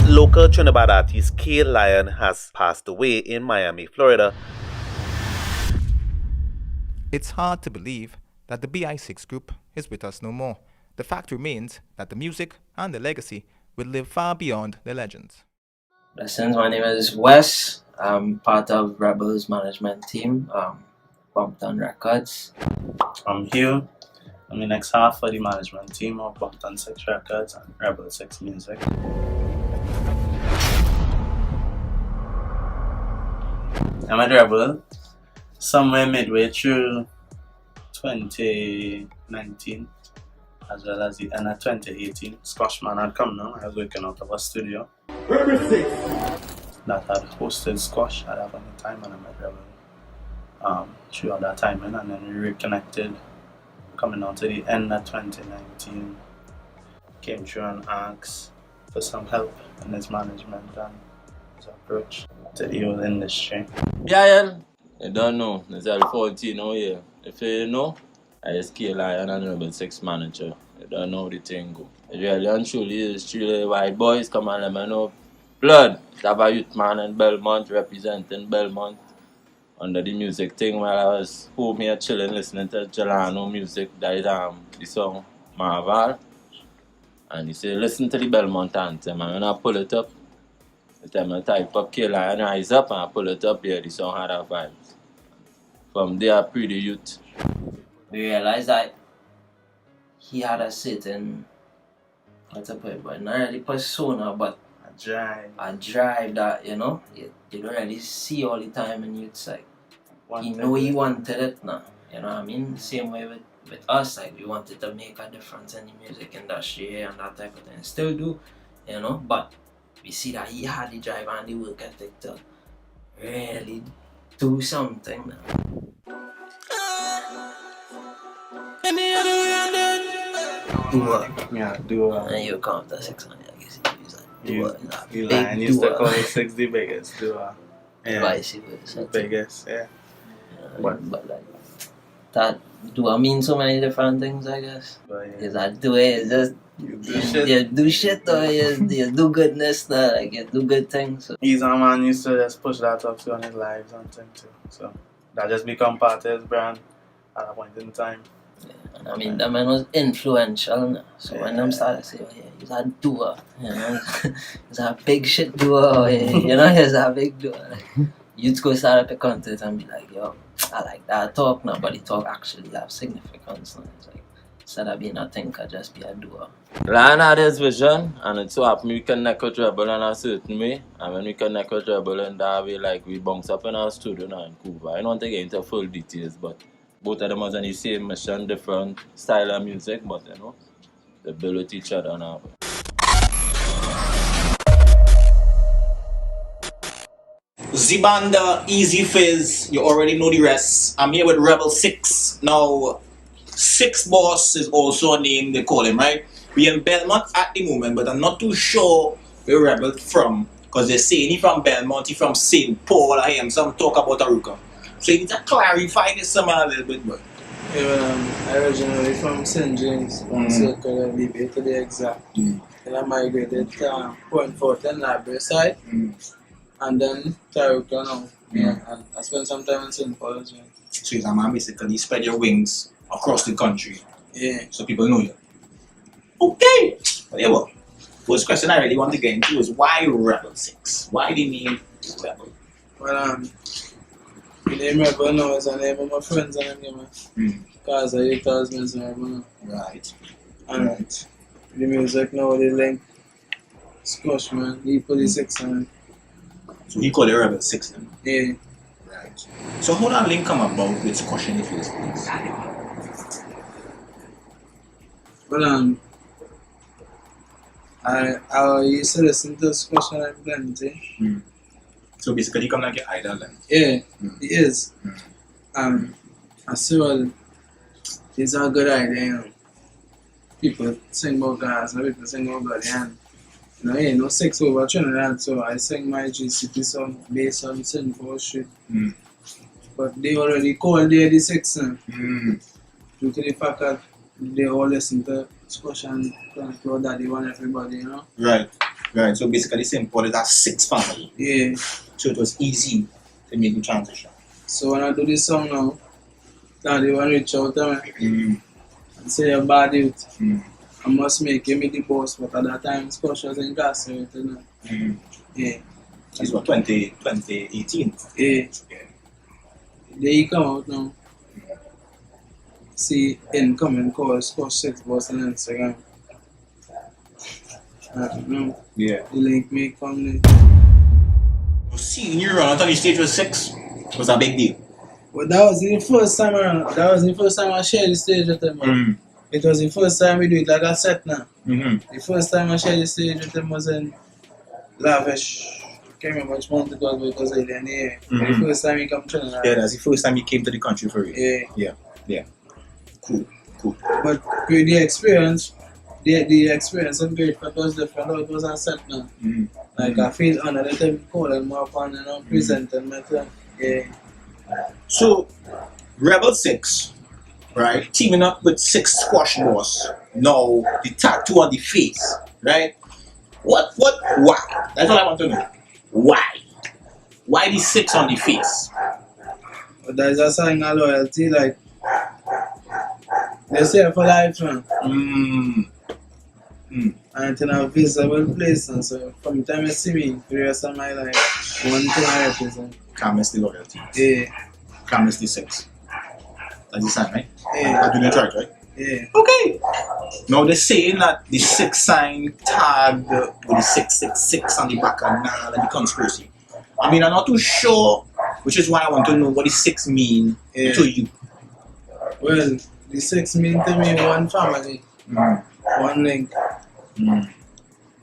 Local Trinidad artist Klion has passed away in Miami, Florida. It's hard to believe that the BI6 group is with us no more. The fact remains that the music and the legacy will live far beyond the legends. Blessings, my name is Wes. I'm part of Rebel's management team, Bumpton Records. I'm Hugh. I'm the next half of the management team of RebelSixx Records and RebelSixx Music. I'm at Rebel somewhere midway through 2019 as well as the end of 2018. Squashman had come now. I was working out of a studio that had hosted Squash at that point in time, and I met Rebel throughout that time, and then we reconnected coming out to the end of 2019. Came through and asked for some help in his management and his approach to the whole industry. Yeah, you don't know. It's all 14 now, yeah. If you know, I is Klion and RebelSixx manager. You don't know the thing go. It really and truly is truly white boys come and let me know. Blood, have a youth man in Belmont representing Belmont under the music thing while I was home here chilling listening to Jelano music. That is the song Marvel. And he said, listen to the Belmont anthem, and when I pull it up, the time I type up Klion Rise Up and I pull it up here, the song had a vibe. From there, I pre the youth. We realized that he had a certain, what's up, but not really persona, but a drive that, you know, you don't really see all the time in youths. Like, he know he wanted it now, you know what I mean? Same way with us, like, we wanted to make a difference in the music industry and that type of thing. Still do, you know, but we see that he had the drive and the work ethic to really do something now. Do And you count the 600, I guess you lying, used to call it 6 the biggest duo. Yeah. Vice versa. Biggest, yeah. But like, that duo means so many different things, I guess. But yeah. Is that duo is just you do shit or you do goodness, like you do good things. So. He's a man used to just push that up on his lives and things too. So that just become part of his brand at a point in time. Yeah, and I mean, that man was influential now. So when them started to say, oh yeah, he's a duo, you know, he's a big shit duo, you know, he's a big duo. Like, you'd go start up a content and be like, yo, I like that talk now, but the talk actually have significance now. It's like, instead of being a thinker, just be a doer. Lion had his vision, and it so happened we connect with Rebel in a certain way. And when we connect with Rebel in that way, like we bounce up in our studio now in Cuba. I don't want to get into full details, but both of them was on the same mission, different style of music, but you know, they build with each other now. Zibanda, Easy Fizz, you already know the rest. I'm here with RebelSixx. Now, Six Boss is also a name they call him, right? We're in Belmont at the moment, but I'm not too sure where Rebel from. Because they're saying he from Belmont, he from St. Paul, I hear some talk about Aruka. So you need to clarify this somehow a little bit more. Yeah, originally from St. James, from Circle of Libya to the exact. Then I migrated to Point Fortin, Library side, and then Taruka now. Yeah, and I spent some time in St. Paul as well. So you're a man basically spread your wings across the country. Yeah. So people know you. Okay. But yeah, well, first question I really want to get into is why RebelSixx? Why the name Rebel? Well, the name Rebel now is a name of my friends and name because I tells me it's Rebel now. Right. And the music now, they link Squash, man, the RebelSixx and So you call it RebelSixx then? yeah. Right. So how that link come about with Squash in the first place? Well, I used to listen to Squash and plenty. So basically you come like your idol then? Yeah, he is. I see, well, it's a good idea, you know. People sing about God, some people sing about God, and you know, ain't no sex over Trinidad, so I sing my GCP song based on Sinful Street. But they already called there the sex now. Due to the fact that they all listen to Squash and Klion Daddy want everybody, you know? Right. Right. So basically St. Paul is a 6 family. Yeah. So it was easy to make the transition. So when I do this song now, Daddy want to reach out to me and say you're bad youth. I must make him the boss, but at that time Squash was incarcerated, you know? Yeah. This was 2018. Yeah. There he come out now. See incoming calls, Squash 6 boss on Instagram. Yeah. The link me come there. Seeing you run on the stage with 6 was a big deal. Well, that was the first time I shared the stage with him. It was the first time we do it like a set now. The first time I shared the stage with him was in Lavish. I can't remember which month it was, but it was in the year. The first time he come to Trinidad. Yeah, that's the first time he came to the country for real. Yeah. Cool. But with the experience, the experience of Great Fat was different. It was on set now. Like I feel honored that I'm calling more upon and presenting my thing. Yeah. So, RebelSixx, right, teaming up with 6 Squash Boss. Now, the tattoo on the face, right? Why? That's what I want to know. Why? Why the 6 on the face? But there's a sign of loyalty, like they say for life, man. And it's in a visible place, and so from the time you see me, for the rest of my life, one thing I represent. Can't miss the loyalty. Yeah. Can't miss the 6. That's the sign, right? Yeah. I do not right? Yeah. Okay. Now they're saying that the 6 sign tagged with the 666 on the back and now the conspiracy. I mean, I'm not too sure, which is why I want to know what the 6 mean to you. Well, the 6 mean to me one family, one link. You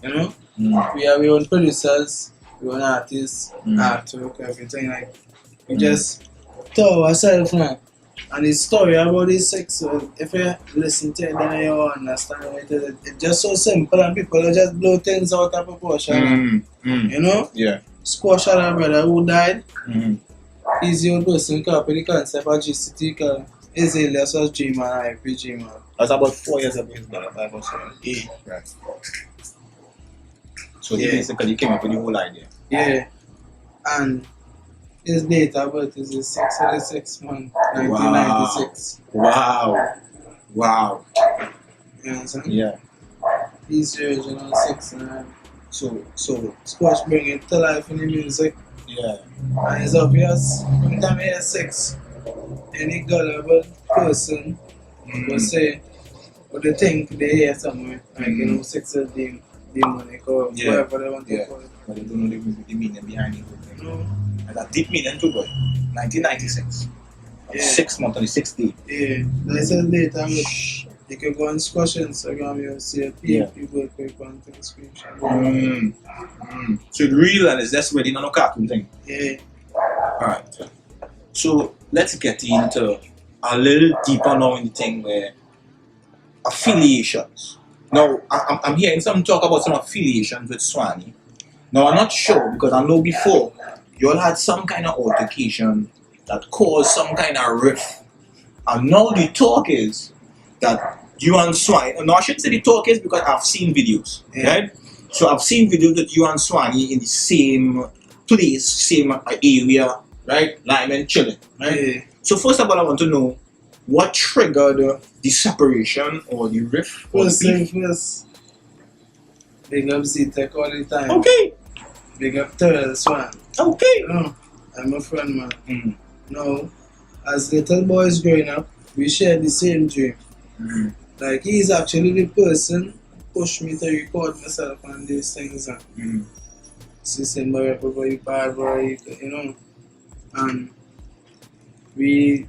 know? We have our own producers, our own artists, artwork, everything. Like, we just tell ourselves now. And the story about the 6, so if you listen to it, then you understand what it is. It's just so simple and people just blow things out of proportion. You know? Yeah. Squash had a brother who died. He's the old person who came up with the concept of GCT called Azaleas was Dreamer and IP Dreamer. That's about 4 years ago, his brother, 5 or 7. Yeah. Right. So he basically came up with the whole idea. Yeah. And his date of birth is the 6th of the 6th month, 1996. Wow. You know what I'm saying? Yeah. He's the original 6. So Squash bring it to life in the music. Yeah. And it's obvious, when time you hear 6, any gullible person will say, what they think they hear somewhere. Like, you know, 6 is demonic or whatever they want to call it. But they don't know the meaning behind it. No. And that deep meaning too, boy. 1996. 6 months on the 6th day. Yeah. That's a later, you can go and Squash Instagram, you'll see a people click on the screenshot. So it's real and it's just really not a cartoon thing. Yeah. Alright. So let's get into a little deeper now in the thing where affiliations. Now I'm hearing some talk about some affiliations with Swanee. Now I'm not sure because I know before you all had some kind of altercation that caused some kind of rift. And now the talk is that you and Swanee, no, I shouldn't say the talk is because I've seen videos, right? So I've seen videos that you and Swanee in the same place, same area, right? Lyman chilling, right? Yeah. So first of all, I want to know what triggered the separation or the rift or the First beef? thing first, big up Z-Tech all the time. Okay, Big up Terrell Swan. okay. No, I'm a friend, man. No, as little boys growing up, we shared the same dream. Like, he's actually the person who pushed me to record myself on these things. System boy, boy, bad boy, you know. And when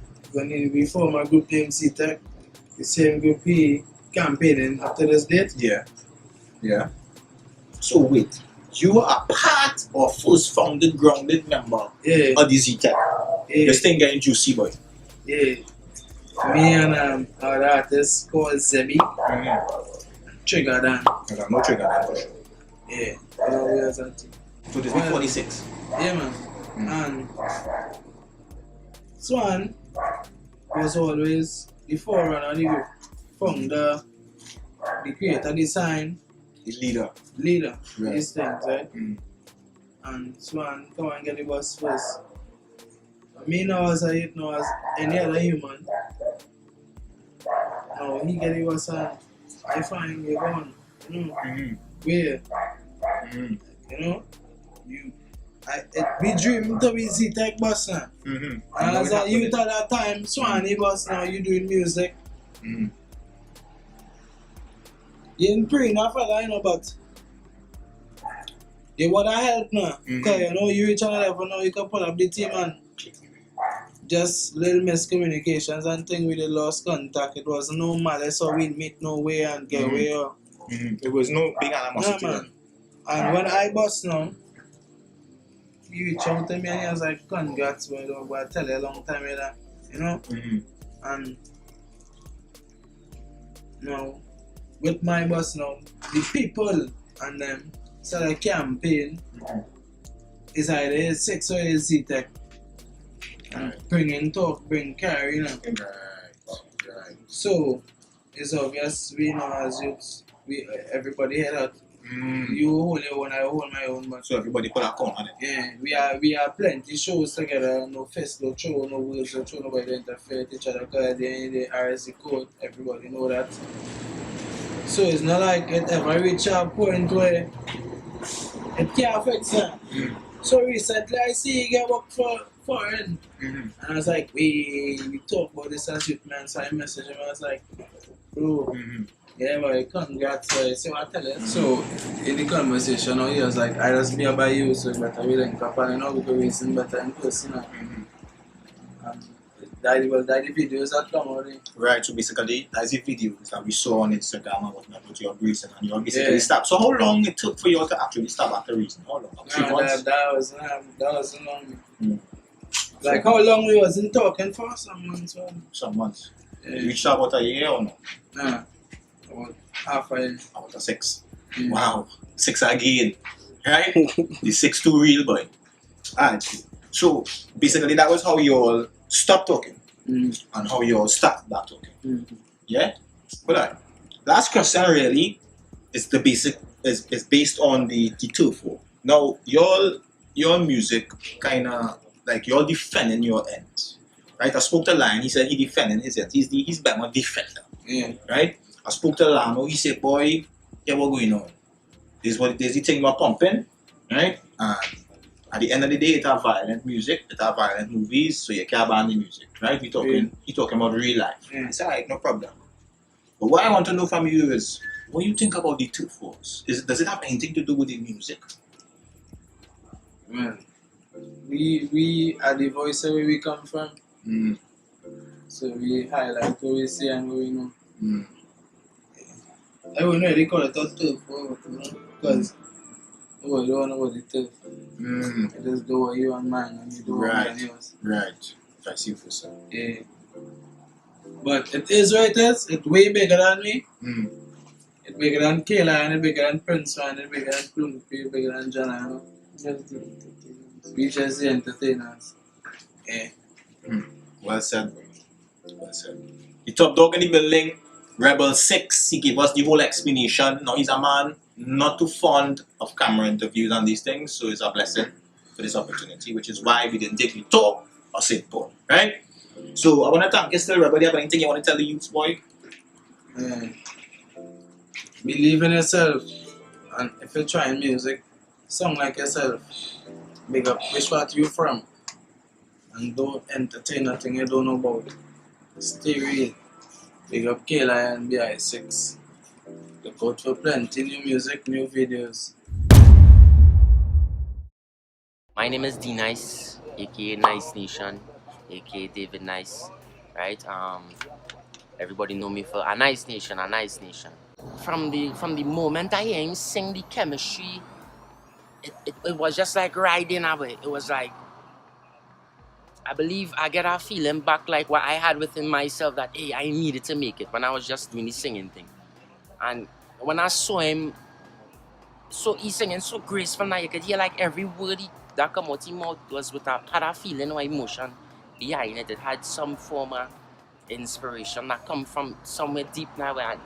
we formed a group named Z-Tech, the same group we campaigning up to this date. Yeah. So wait, you are part or first founded, grounded member of the Z-Tech. This thing getting juicy, boy. Yeah. Me and our artist called Zebi, Trigger Dan. Okay, no trigger that for sure. Yeah. We are that team. So this before the 6. Yeah, man. And Swan was always the forerunner of the group founder, the creator, design, The leader. leader, Right. these things, right? Mm. And Swan come and get the bus first. Me now as a youth, now as any other human, now he get the bus and I find you gone. You know, Mm-hmm. where, Mm-hmm. you know, we dream to be Z-Tech bus now. Mm-hmm. And as a youth at that time, Swanee bus now, you doing music. Mm-hmm. You ain't praying for that, you know, but you want to help now. Because you know, you reach another level now, you can pull up the team and just little miscommunications and thing with the lost contact. It was no malice so we'd meet no way and get way or Mm-hmm. There was no big animosity. yeah, man. And when I bust now, you reach out to me and he was like, congrats, bro, but I tell you a long time later, you know? Mm-hmm. And now, with my bus now, the people and them, so the campaign is either 6 or is Z-Tech. And bring talk, bring carry, you know. Right. So, it's obvious we know as youths, everybody head out. Mm. You hold your own, I hold my own, but So everybody put a count on it. yeah, we are plenty shows together, no fest, no show, no wheels, no show, nobody interfere with each other because at the end of the RSC code, everybody know that. So it's not like it ever reach a point where it can't affect them. So recently I see you get work for foreign. And I was like, we talk about this as youth man, so I messaged him, I was like, bro, yeah, but congrats, see what I tell you. So, in the conversation, he was like, I just be by you, so better we link up, and I know we can reason better in person. And that the videos that come out. Right, so basically, that's the videos that we saw on Instagram and whatnot with your reason, and you basically stopped. So, how long it took for you to actually stop after reason? How long? 3 months? That was long. Like, how long we wasn't talking for? Some months. Some months. You reached about a year or no? Nah. About half a year. About a 6. Wow. 6 again. Right? The 6'2" real boy. Alright. So basically that was how you all stopped talking. And how you all started back talking. Yeah? But last question really is the basic is based on the turf war. Now your music kinda like you're defending your ends. Right? I spoke to Lion, he said he defending his ends. He's better defender. Yeah. Right? I spoke to Lamo, he said, boy, yeah, what's going on? This is the thing about pumping, right? And at the end of the day, it have violent music, it have violent movies, so you can't ban the music, right? He talking about real life. I said, alright, no problem. But what I want to know from you is, what do you think about the turf wars? Does it have anything to do with the music? Man, we are the voice where we come from. So we highlight what we see and what we know. I wouldn't really call it a turf war, because nobody don't know what it is. You just do what you want mine and you do what mine yours. Right. Vice versa. Yeah. But it is what it is. It's way bigger than me. It's bigger than Klion, it's bigger than Prince Man, it's bigger than Klumpy, it's bigger than John. We just the entertainers. Yeah. Well said. Well said. The top dog in the building, RebelSixx, he gave us the whole explanation. Now he's a man not too fond of camera interviews and these things, so it's a blessing for this opportunity, which is why we didn't take the talk or sit down, right? So I want to thank you still, Rebel. Do you have anything you want to tell the youths, boy? Believe in yourself, and if you're trying music, song like yourself. Big up which part you from, and don't entertain nothing you don't know about. Stay real. Big up Klion and RebelSixx. Look out for plenty new music, new videos. My name is D Nice, aka Nice Nation, aka David Nice, right? Everybody know me for a Nice Nation, a Nice Nation. From the moment I hear him sing, the chemistry, it was just like riding away. It was like, I believe I get a feeling back like what I had within myself that, hey, I needed to make it when I was just doing the singing thing. And when I saw him, so he's singing so graceful now, you could hear like every word that come out his mouth was had a feeling or emotion behind it. It had some form of inspiration that come from somewhere deep now, and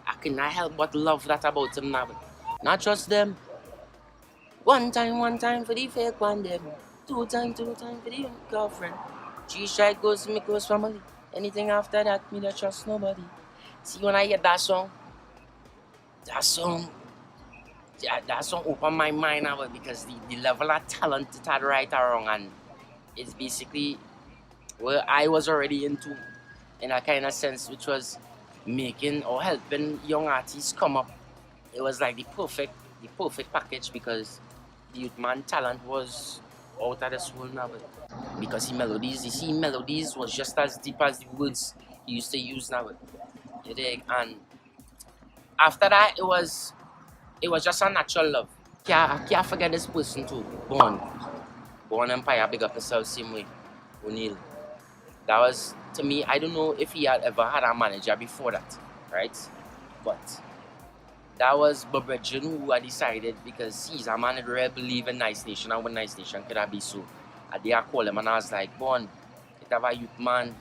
I cannot help but love that about him now. Not just them. One time for the fake one them. Two time for the girlfriend. Three strike goes to me close family. Anything after that, me don't trust nobody. See, when I hear that song opened my mind now, because the level of talent it had right or wrong, and it's basically where I was already into, in a kind of sense, which was making or helping young artists come up. It was like the perfect package, because the youth man talent was out of this world now. Because the melodies was just as deep as the words he used to use now. You dig? And after that, it was just a natural love. I can't forget this person too. Born Empire, big up yourself, same way. O'Neal. That was, to me, I don't know if he had ever had a manager before that, right? But that was Bobredgen who had decided, because he's a man that really believe in Nice Nation, and when Nice Nation could have be so. And they call him, and I was like, Born, it have a youth man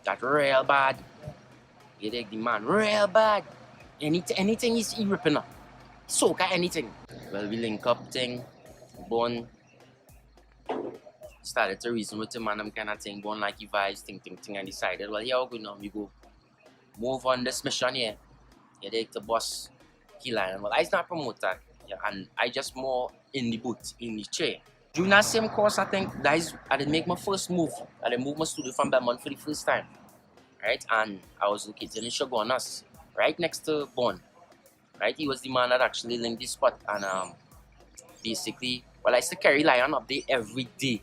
that real bad. You dig the man, real bad. Anything he ripping up. Soca, anything. Well, we link up thing. Born started to reason with him and them kind of thing. Born like he vibes, thing, and decided, well, yeah, we're good now. We go move on this mission here. You dig the boss, Klion. Well, I's not promoter, yeah, and I just more in the booth, in the chair. During that same course, I think I did make my first move. I did move my studio from Belmont for the first time. Right, and I was located in Shogunas, right next to Bon. Right, he was the man that actually linked this spot, and basically, well, I used to carry Lion up there every day.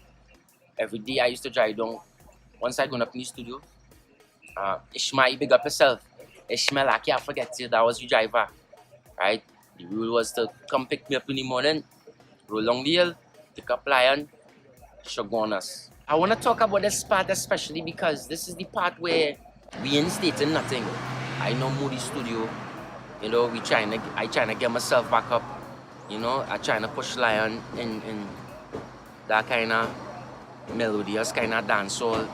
Every day I used to drive down. Once I going up in the studio, Ishmael, big up yourself. Ishmael, I can't forget you, that was the driver. Right, the rule was to come pick me up in the morning, roll along the hill, pick up Lion, Shogunas. I want to talk about this part especially because this is the part where we ain't stating nothing. I know Moody Studio, you know, I trying to get myself back up, you know, I trying to push Lion in that kind of melodious kind of dancehall.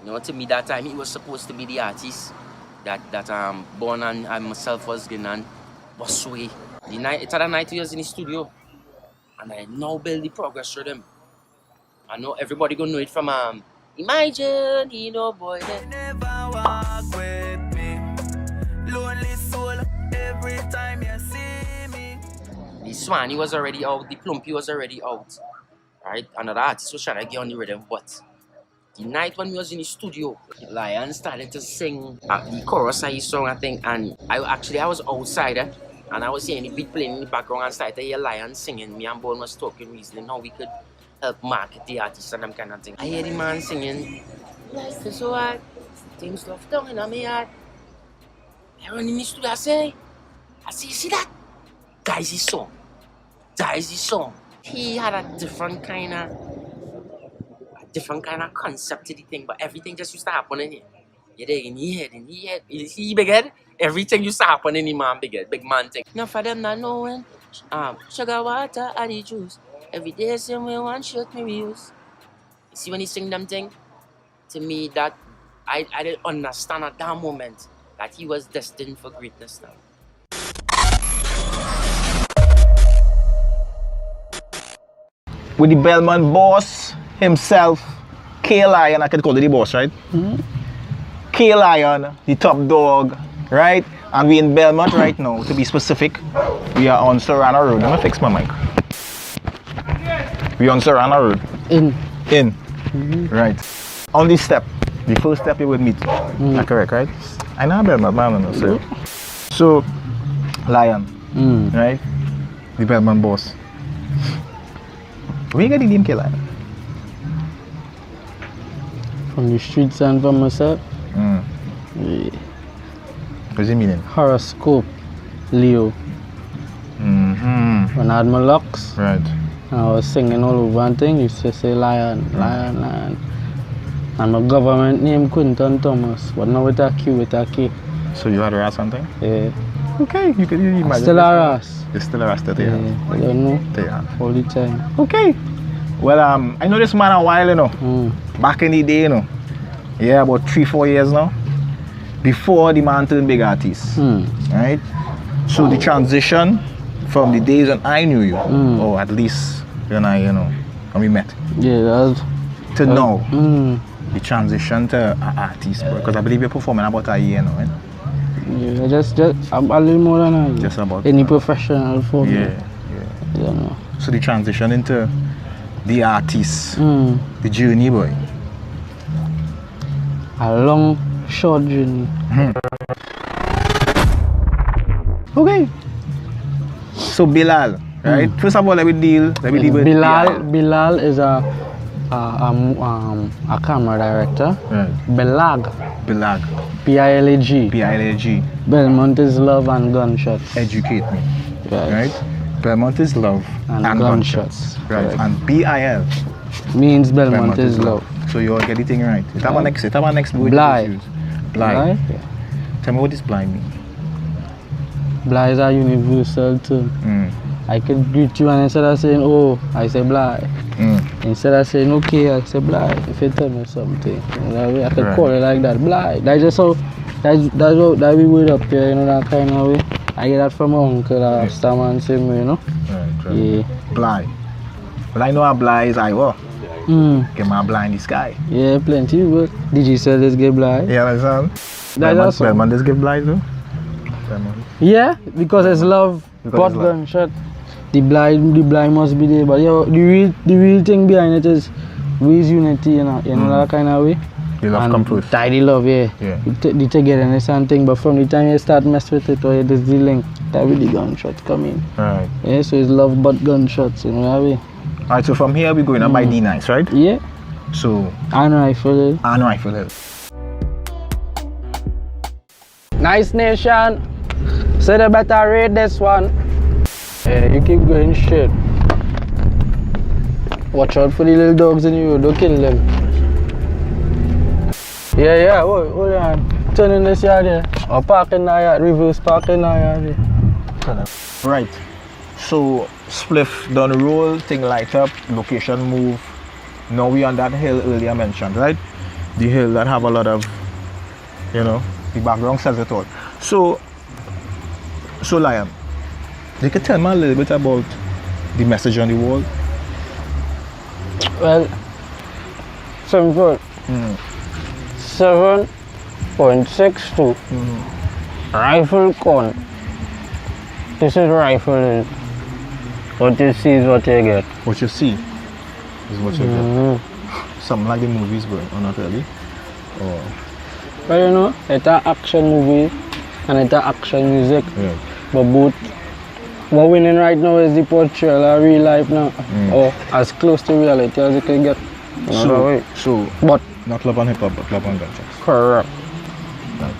You know, to me that time he was supposed to be the artist that Born and myself was getting on Busway. It had a night he was in the studio, and I now build the progress through them. I know everybody gonna know it from Imagine, you know, boy. Never walk with me. Lonely soul every time you see me. The Swanee was already out, the Plumpy was already out. Right? Another artist was trying to get on the rhythm, but the night when we was in the studio, Lion started to sing the chorus of his song, I think, and I was outside and I was hearing the beat playing in the background and started to hear Lion singing. Me and Bon was talking, reasoning how we could help market the artists and them kind of thing. I hear the man singing, life is so hard, things love down in my heart. I run in the studio, I say, see that? That is his song. That is his song. He had a different kind of concept to the thing, but everything just used to happen in here. You dig in his head, he big head, everything used to happen in the man big head, big man thing. Enough of them not knowing, sugar water and the juice. Every day, same way, one shirt me reuse. You see when he sing them thing? To me, that I didn't understand at that moment that he was destined for greatness now. With the Belmont boss himself, Klion, I can call it the boss, right? Klion, the top dog, right? And we in Belmont right now, to be specific. We are on Serrano Road. Let me fix my mic. We on Serrano Road. In. Right. On this step, the first step you would meet. That's correct, right? I know Belmont, man, no, sir. So, Lion, right? The Belmont boss. Where you get the name Klion? From the streets and from myself. Yeah. What's it meaning? Horoscope, Leo. When I had my locks, right. I was singing all over and thing, used to say Lion. And my government name Quinton Thomas, but now with a Q, with a K. So you had a ras something? Yeah. Okay, you can imagine. Still a ras. You're still a ras that yeah. I don't know. All the time. Okay. Well, I know this man a while, you know. Back in the day, you know. Yeah, about 3-4 years now. before the man turned big artist. Right? So the transition from the days when I knew you, or at least when when we met. Yeah, to now. The transition to an artist, because I believe you're performing about a year now, right? Yeah, just a little more than a year. Just about any professional for me. Yeah. So the transition into the artist, the journey, boy. A long, short journey. Okay. So Bilal, right? First of all, let me deal with Bilal is a camera director. Right. Bilag. P-I-L-A-G. Belmont is love and gunshots. Educate me. Right? Belmont is love and gunshots. Right. Correct. And B-I-L means Belmont is love. So you all get it right. It have a next word. Blind. Blind. Yeah. Tell me what does blind mean? Blind is a universal term. I could greet you and instead of saying oh, I say blind. Instead of saying okay, I say blind. If you tell me something, I could call it like that. Blind. That's just how that we word up here, that kind of way. I get that from my uncle, Starman same way, Right. Yeah. Blind. Well, I know a blind is I walk. Get my blind the sky. Yeah, plenty. But did you say this get blind? Yeah, understand? Belmont does get blind though. Yeah, because it's love. But gunshot. The blind must be there. But yeah, the real thing behind it is ways unity, that kind of way. The love come first. Tidy love, yeah. The togetherness and thing, but from the time you start mess with it, or there's the link, that way the gunshots come in. Right. Yeah, so it's love but gunshots, that way. Alright, so from here we're going up by D-Nice, right? Yeah. So And Rifle Hill. Nice Nation. So they better rate this one. Yeah, you keep going straight. Watch out for the little dogs in the road, don't kill them. Yeah, hold on. Turn in this yard there. Or park in the yard, reverse park in the yard there. Right. So spliff done roll, thing light up, location move. Now we on that hill earlier mentioned, right? The hill that have a lot of, the background says it all. So Lion, you can tell me a little bit about the message on the wall. Well, simple. 7.62 rifle con. This is rifle. What you see is what you get. What you see is what you get. Something like the movies, but not really. Well, it's an action movie and it's an action music. Yeah. But both, what winning right now is the portrayal of real life now, or as close to reality as you can get. But not love and hip hop, but love and gunshots. Correct. Right.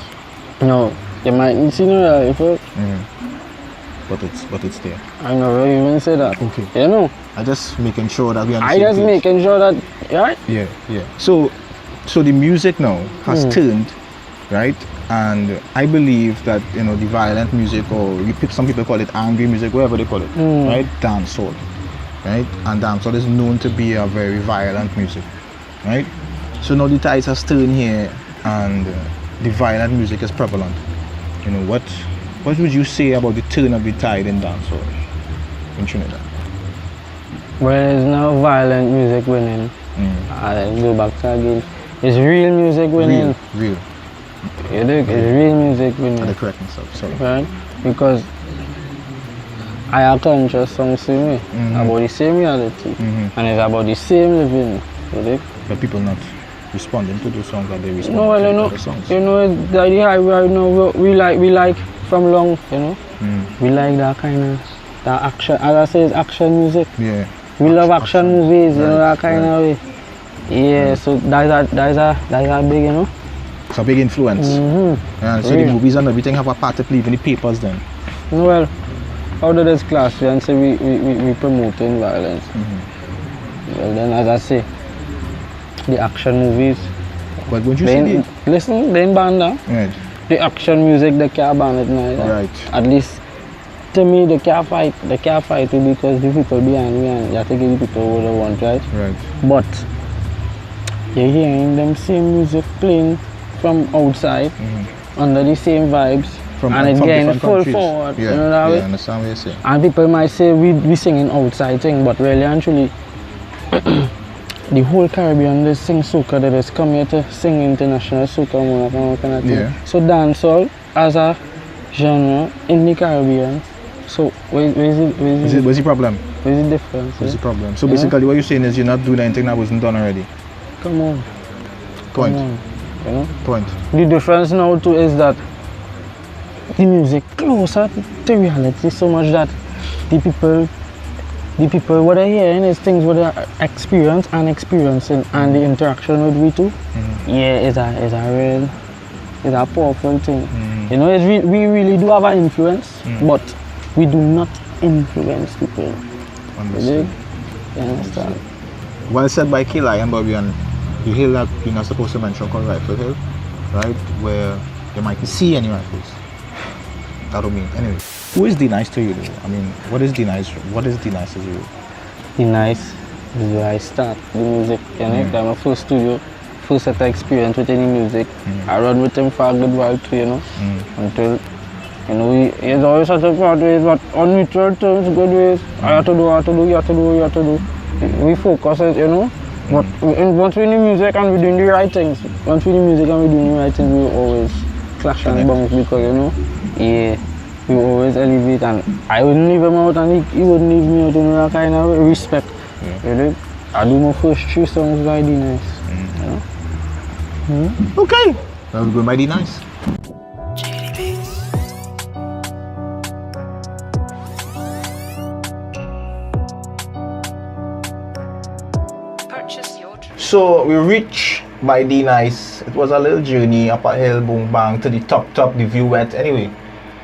No, you might see no real life. But it's there. I know you even say that. Okay. I just making sure that we I just making sure that, right? Yeah. So the music now has turned, right? And I believe that the violent music, or some people call it angry music, whatever they call it, right? Dancehall, right? And dancehall is known to be a very violent music, right? So now the tides has turned here, and the violent music is prevalent. What would you say about the turn of the tide in dancehall in Trinidad? Well, there's no violent music winning. I go back to again. It's real music winning. Real. It's real music winning. And the correct myself, sorry. Right? Because I have conscious some same way, about the same reality, and it's about the same living. But people not responding to the songs that they respond to the songs. The high right now, we like from long, we like that kind of that action. As I say, it's action music. Yeah. We love action movies, that kind of way. Yeah, so that's a big, It's a big influence. Yeah, so the movies and everything have a part to play in the papers then. Well, out of this class, we say we promoting violence. Well, then as I say, the action movies. But when you say listen, they ain't banned now. Right. The action music, they can't ban it now. Right. At least to me, they can't fight it because the people behind me and you think the people would want, right? Right. But you're hearing them same music playing from outside under the same vibes. And it's getting full forward, Yeah, you know that yeah, way? I understand what you're saying. And people might say we singing outside thing, but really and truly, the whole Caribbean, they sing soca, they just come here to sing international soca and all kind of thing. Yeah. So dancehall as a genre in the Caribbean, so where's What's the problem? the difference? What's the problem? So Yeah. basically what you're saying is you're not doing anything that wasn't done already. Come on. Point. Come on, you know? Point. The difference now too is that the music closer to reality so much that the people what they're hearing is things what they experience and experiencing, and the interaction with we too. Yeah, is a powerful thing. You know, we really do have an influence, but we do not influence people. Understood. You understand? Well said by Klion, but you hear that you're not supposed to mention called Rifle Hill, right? Where you might see any rifles. I don't mean anyway. Who is D-Nice to you though? I mean, what is D-Nice to you? The nice is where I start the music. You know, that's my first studio, first set of experience with any music. I run with him for a good while too, you know, until, you know, he's always such a bad ways, but on neutral terms, good ways. I have to do, you have to do. We focus it, you know, but once we're in the music and we're doing the right things, we always clash and bounce because, you know, we always elevate, and I wouldn't leave him out and he wouldn't leave me out, you know, that kind of respect. You know? I do my first 3 songs by D-Nice. You know? Okay. That was good by D-Nice. So we reached by D-Nice. It was a little journey up a hill, boom bang, to the top, the view wet. Anyway,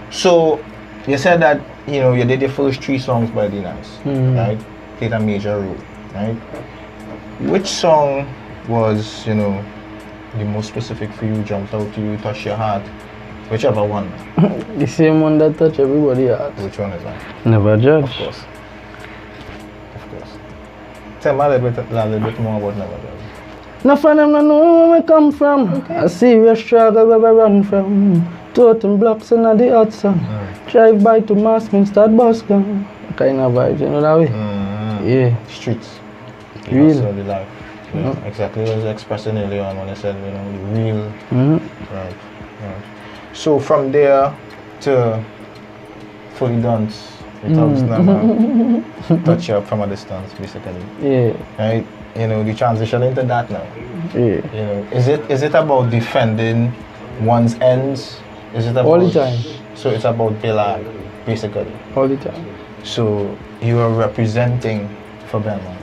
so you said that, you know, you did your first 3 songs by D-Nice, right? Played a major role, right? Which song was, you know, the most specific for you, jumped out to you, touched your heart? Whichever one. The same one that touch everybody's heart. Which one is that? Never judge. Of course. Tell me a little bit more about Never Judge. No friend them no know where we come from. A serious struggle where we run from. Totem blocks in the hot sun. Drive by to Massman, start bus gun. Kind of vibes, you know that way? Yeah. Streets. Real. The life. Yeah. Exactly what I was expressing earlier on when I said, you know, the real. Right. So from there to Fully Dance, it talks never touch you up from a distance, basically. Yeah. Right? You know, the transition into that now. Yeah. You know, is it about defending one's ends? Is it about all the time? So it's about Bilal, basically. All the time. So you are representing for Belmont.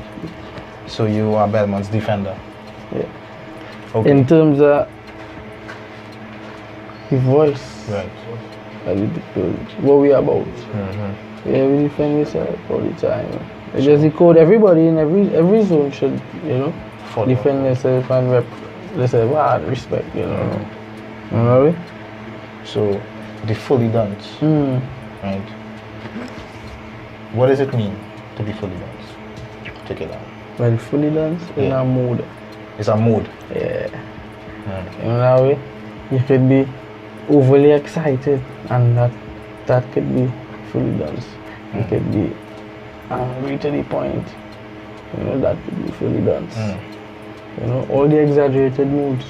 So you are Belmont's defender. Yeah. Okay. In terms of the voice, Right. what we about. Yeah, we defend ourselves all the time. It's just the code. Everybody in every zone should, you know, defend themselves and rep themselves with respect, you know. You know what I mean? So the Fully Dance, right? What does it mean to be fully dance? Take it down. Well, fully dance in a mood. It's a mood. Yeah. You know that way? You could be overly excited, and that could be fully dance. You could be angry to the point. You know, that could be fully dance. You know, all the exaggerated moods,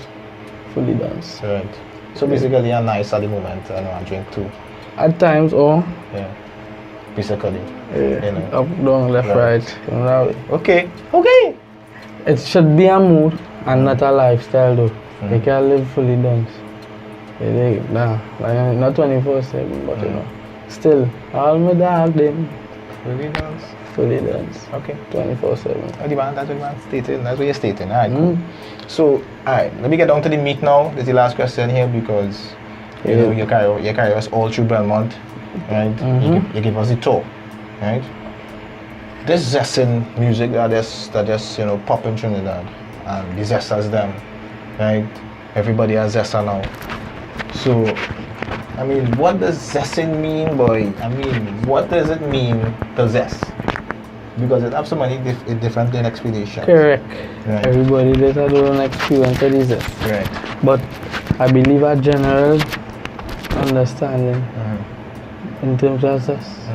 fully dance. Right. So basically you're nice at the moment and I drink too. At times, or basically. Yeah. You know. Up, down, left, right. You know that way. Okay. It should be a mood and not a lifestyle though. You can live fully dance. Nah, like not 24/7, but you know. Still, all my dog them. Fully dance. Fully dance. Okay. 24/7. That's what man stating. That's what you're stating. Alright, cool. So, alright, let me get down to the meat now. This is the last question here because you know you carry us all through Belmont, right? You give us the tour, right? This zesting music that just you know pop in Trinidad and the zesters them, right? Everybody has zester now. So, I mean, what does zesting mean, boy? I mean, what does it mean to zest? Because it has so many different explanations. Correct. Right. Everybody does have their own experience with this. Right. But I believe a general understanding in terms of us.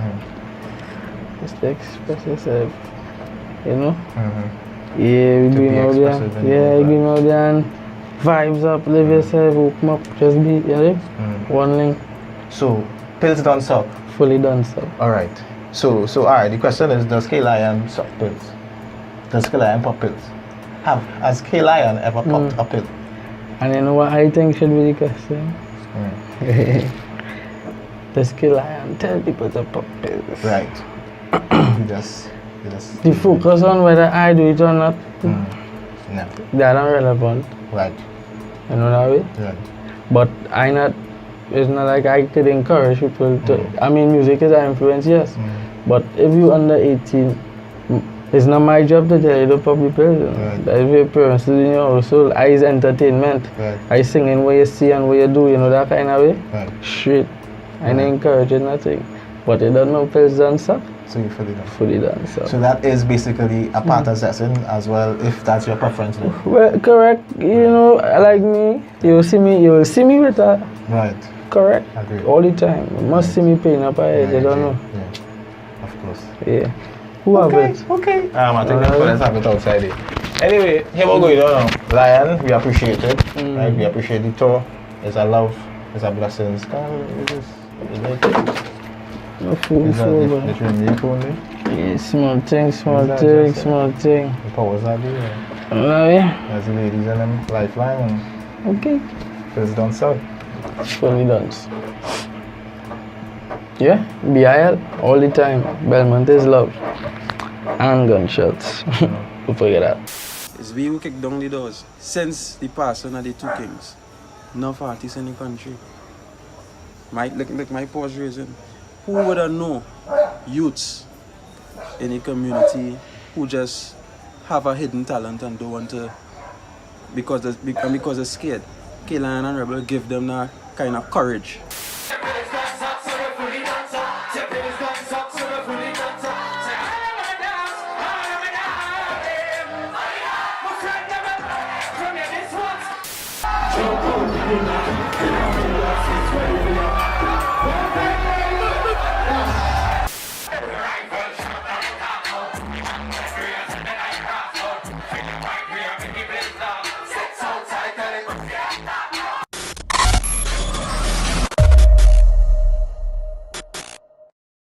Just to express yourself, you know? Yeah, we going out there. Yeah, we going out there and vibes up, live yourself, open up, just be, you know? One link. So, pills don't suck? Fully done suck. Alright. So alright, the question is, does Klion suck pills? Does Klion pop pills? Has Klion ever popped a pill? And you know what I think should be the question? Does Klion tell people to pop pills? Right. you just The focus on whether I do it or not, no. that are relevant. Right. You know that way? Right. But it's not like I could encourage people to, I mean, music is an influence, yes. But if you under 18, it's not my job to tell you to pop the pills. If your parents is in your household, I is entertainment. I singing what you see and what you do, you know, that kind of way. Straight. I ain't encouraging nothing. But you don't know pills don't suck. So you fully done? Fully done, so. So that is basically a part of session as well, if that's your preference then. Well, correct. You know, like me, you will see me with a... Right. Correct. Agreed. All the time. You must see me paying up ahead, you don't know. Yeah, of course. Yeah. Who have it? Okay. I think let's have it outside here. Anyway, here we go, you know. Lion, we appreciate it. Right? We appreciate the tour. It's a love, it's a blessing. No food, but... Yeah, small thing. The powers that be, as the ladies and them lifeline. Okay. Pills don't suck. Fully done. Yeah, BIL all the time. Belmont is love. And gunshots. Don't forget that. It's we who kick down the doors. Since the passing of the two kings, enough artists in the country. My pause reason. Who would have known youths in the community who just have a hidden talent and don't want to because they're scared. Klion and Rebel give them that kind of courage. Ready for